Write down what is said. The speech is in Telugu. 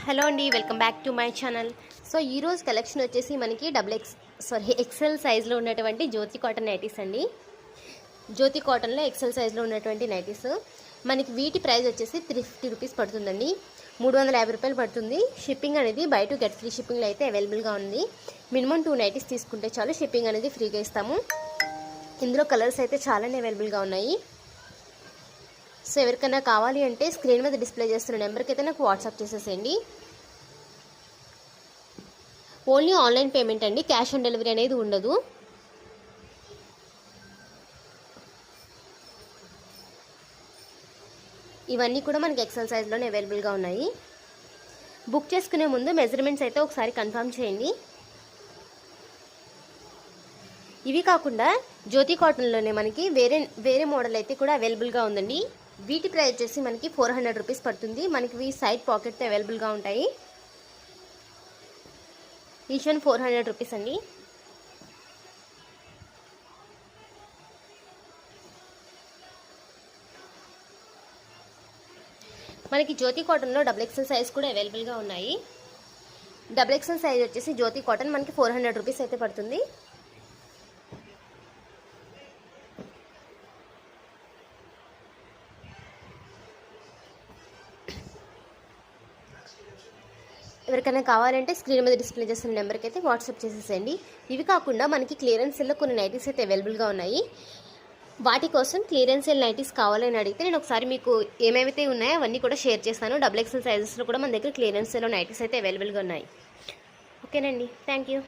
హలో అండి, welcome back to my channel. So ఈరోజు కలెక్షన్ వచ్చేసి మనకి ఎక్సెల్ సైజ్లో ఉన్నటువంటి జ్యోతి కాటన్ నైటీస్ అండి. జ్యోతి కాటన్లో ఎక్సెల్ సైజ్లో ఉన్నటువంటి నైటీస్ మనకి వీటి ప్రైస్ వచ్చేసి 350 రూపీస్ పడుతుందండి. 350 రూపాయలు పడుతుంది. షిప్పింగ్ అనేది బై టు గెట్ ఫ్రీ షిప్పింగ్లో అయితే అవైలబుల్గా ఉంది. మినిమం 2 నైటీస్ తీసుకుంటే చాలు, షిప్పింగ్ అనేది ఫ్రీగా ఇస్తాము. ఇందులో కలర్స్ అయితే చాలానే అవైలబుల్గా ఉన్నాయి. సో ఎవరికైనా కావాలి అంటే స్క్రీన్ మీద డిస్ప్లే చేస్తున్న నెంబర్కి అయితే నాకు వాట్సాప్ చేసేసేయండి. ఓన్లీ ఆన్లైన్ పేమెంట్ అండి, క్యాష్ ఆన్ డెలివరీ అనేది ఉండదు. ఇవన్నీ కూడా మనకి ఎక్సెల్ సైజ్లోనే అవైలబుల్గా ఉన్నాయి. బుక్ చేసుకునే ముందు మెజర్మెంట్స్ అయితే ఒకసారి కన్ఫర్మ్ చేయండి. ఇవి కాకుండా జ్యోతి కాటన్లోనే మనకి వేరే మోడల్ అయితే కూడా అవైలబుల్గా ఉందండి. వీటి ప్రైస్ వచ్చేసి మనకి 400 రూపీస్ పడుతుంది. మనకి సైడ్ పాకెట్తో అవైలబుల్గా ఉంటాయి. ఈచ్ వన్ 400 రూపీస్ అండి. మనకి జ్యోతి కాటన్లో XXL సైజ్ కూడా అవైలబుల్గా ఉన్నాయి. XXL సైజ్ వచ్చేసి జ్యోతి కాటన్ మనకి 400 రూపీస్ అయితే పడుతుంది. ఎవరికైనా కావాలంటే స్క్రీన్ మీద డిస్ప్లే చేస్తున్న నెంబర్కి అయితే వాట్సాప్ చేసేసేయండి. ఇవి కాకుండా మనకి క్లియరెన్స్ సేల్లో కొన్ని నైటీస్ అయితే అవైలబుల్గా ఉన్నాయి. వాటి కోసం క్లియరెన్స్ సేల్ నైటీస్ కావాలని అడిగితే నేను ఒకసారి మీకు ఏమేమైతే ఉన్నాయో అవన్నీ కూడా షేర్ చేస్తాను. XXL సైజెస్లో కూడా మన దగ్గర క్లియరెన్స్ సేల్లో నైటీస్ అయితే అవైలబుల్గా ఉన్నాయి. ఓకేనండి, థ్యాంక్ యూ.